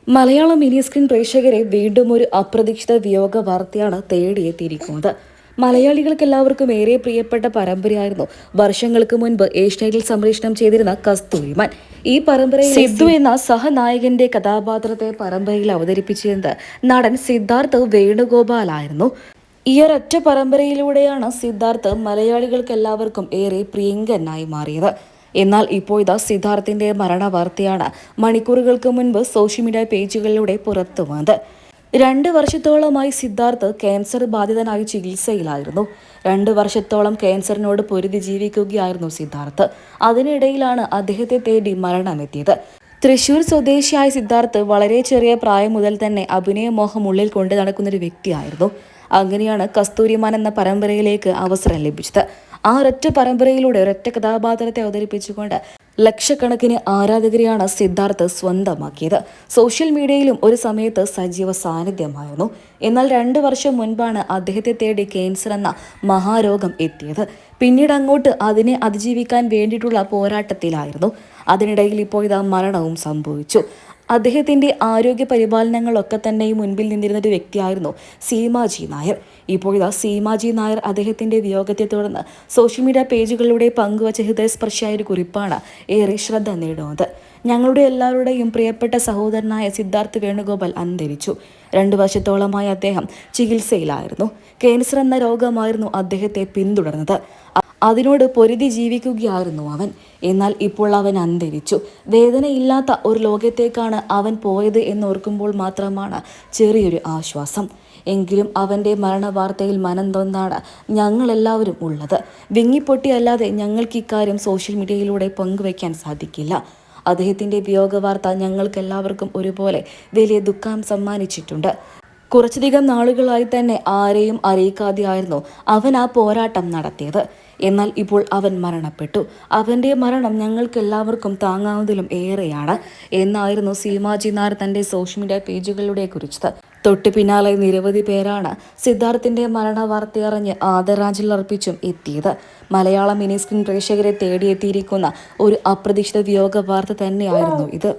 Malayalam mini screen പ്രേക്ഷകരെ വീണ്ടും ഒരു അപ്രതീക്ഷിത വിയോഗ വാർത്തയാണ് തേടിയെത്തിയിരിക്കുന്നത്. മലയാളികൾക്ക് എല്ലാവർക്കും ഏറെ പ്രിയപ്പെട്ട പരമ്പരയായിരുന്നു വർഷങ്ങൾക്ക് മുൻപ് ഏഷ്യാനെറ്റിൽ സംപ്രേഷണം ചെയ്തിരുന്ന കസ്തൂരിമാൻ. ഈ പരമ്പരയിൽ സിദ്ധു എന്ന സഹനായകന്റെ കഥാപാത്രത്തെ പരമ്പരയിൽ അവതരിപ്പിച്ചിരുന്നത് നടൻ സിദ്ധാർത്ഥ് വേണുഗോപാലായിരുന്നു. ഈ ഒരൊറ്റ പരമ്പരയിലൂടെയാണ് സിദ്ധാർത്ഥ് മലയാളികൾക്ക് എല്ലാവർക്കും ഏറെ പ്രിയങ്കരനായി മാറിയത്. എന്നാൽ ഇപ്പോഴത്തെ സിദ്ധാർത്ഥിന്റെ മരണ വാർത്തയാണ് മണിക്കൂറുകൾക്ക് മുൻപ് സോഷ്യൽ മീഡിയ പേജുകളിലൂടെ പുറത്തു വന്നത്. 2 വർഷത്തോളമായി സിദ്ധാർത്ഥ് ക്യാൻസർ ബാധിതനായി ചികിത്സയിലായിരുന്നു. 2 വർഷത്തോളം ക്യാൻസറിനോട് പൊരുതി ജീവിക്കുകയായിരുന്നു സിദ്ധാർത്ഥ്. അതിനിടയിലാണ് അദ്ദേഹത്തെ തേടി മരണമെത്തിയത്. തൃശൂർ സ്വദേശിയായ സിദ്ധാർത്ഥ് വളരെ ചെറിയ പ്രായം മുതൽ തന്നെ അഭിനയമോഹം ഉള്ളിൽ കൊണ്ടു നടക്കുന്നൊരു വ്യക്തിയായിരുന്നു. അങ്ങനെയാണ് കസ്തൂരിമാൻ എന്ന പരമ്പരയിലേക്ക് അവസരം ലഭിച്ചത്. ആ ഒരൊറ്റ പരമ്പരയിലൂടെ ഒരൊറ്റ കഥാപാത്രത്തെ അവതരിപ്പിച്ചുകൊണ്ട് ലക്ഷക്കണക്കിന് ആരാധകരെയാണ് സിദ്ധാർത്ഥ് സ്വന്തമാക്കിയത്. സോഷ്യൽ മീഡിയയിലും ഒരു സമയത്ത് സജീവ സാന്നിധ്യമായിരുന്നു. എന്നാൽ 2 വർഷം മുൻപാണ് അദ്ദേഹത്തെ തേടി ക്യാൻസർ എന്ന മഹാരോഗം എത്തിയത്. പിന്നീട് അങ്ങോട്ട് അതിനെ അതിജീവിക്കാൻ വേണ്ടിയിട്ടുള്ള പോരാട്ടത്തിലായിരുന്നു. അതിനിടയിൽ ഇപ്പോൾ ഇതാ മരണവും സംഭവിച്ചു. അദ്ദേഹത്തിന്റെ ആരോഗ്യ പരിപാലനങ്ങളൊക്കെ തന്നെ മുൻപിൽ നിന്നിരുന്ന ഒരു വ്യക്തിയായിരുന്നു സീമാജി നായർ. ഇപ്പോഴിതാ സീമാജി നായർ അദ്ദേഹത്തിന്റെ വിയോഗത്തെ തുടർന്ന് സോഷ്യൽ മീഡിയ പേജുകളിലൂടെ പങ്കുവച്ച ഹൃദയസ്പർശിയായ ഒരു കുറിപ്പാണ് ഏറെ ശ്രദ്ധ നേടുന്നത്. ഞങ്ങളുടെ എല്ലാവരുടെയും പ്രിയപ്പെട്ട സഹോദരനായ സിദ്ധാർത്ഥ് വേണുഗോപാൽ അന്തരിച്ചു. 2 വർഷത്തോളമായി അദ്ദേഹം ചികിത്സയിലായിരുന്നു. ക്യാൻസർ എന്ന രോഗമായിരുന്നു അദ്ദേഹത്തെ പിന്തുടർന്നത്. അതിനോട് പൊരുതി ജീവിക്കുകയായിരുന്നു അവൻ. എന്നാൽ ഇപ്പോൾ അവൻ അന്തരിച്ചു. വേദനയില്ലാത്ത ഒരു ലോകത്തേക്കാണ് അവൻ പോയത് എന്നോർക്കുമ്പോൾ മാത്രമാണ് ചെറിയൊരു ആശ്വാസം. എങ്കിലും അവൻ്റെ മരണവാർത്തയിൽ മനംതൊന്നാണ് ഞങ്ങളെല്ലാവരും ഉള്ളത്. വിങ്ങിപ്പൊട്ടിയല്ലാതെ ഞങ്ങൾക്ക് ഇക്കാര്യം സോഷ്യൽ മീഡിയയിലൂടെ പങ്കുവയ്ക്കാൻ സാധിക്കില്ല. അദ്ദേഹത്തിൻ്റെ വിയോഗവാർത്ത ഞങ്ങൾക്കെല്ലാവർക്കും ഒരുപോലെ വലിയ ദുഃഖം സമ്മാനിച്ചിട്ടുണ്ട്. കുറച്ചധികം നാളുകളായി തന്നെ ആരെയും അറിയിക്കാതെയായിരുന്നു അവൻ ആ പോരാട്ടം നടത്തിയത്. എന്നാൽ ഇപ്പോൾ അവൻ മരണപ്പെട്ടു. അവൻ്റെ മരണം ഞങ്ങൾക്കെല്ലാവർക്കും താങ്ങാവുന്നതിലും ഏറെയാണ് എന്നായിരുന്നു സീമാജി നായർ തൻ്റെ സോഷ്യൽ മീഡിയ പേജുകളിലൂടെ കുറിച്ചത്. തൊട്ടു പിന്നാലെ നിരവധി പേരാണ് സിദ്ധാർത്ഥിന്റെ മരണ വാർത്തയറിഞ്ഞ് ആദരാഞ്ജലി അർപ്പിച്ചും എത്തിയത്. മലയാളം മിനി സ്ക്രീൻ പ്രേക്ഷകരെ തേടിയെത്തിയിരിക്കുന്ന ഒരു അപ്രതീക്ഷിത വിയോഗ വാർത്ത തന്നെയായിരുന്നു ഇത്.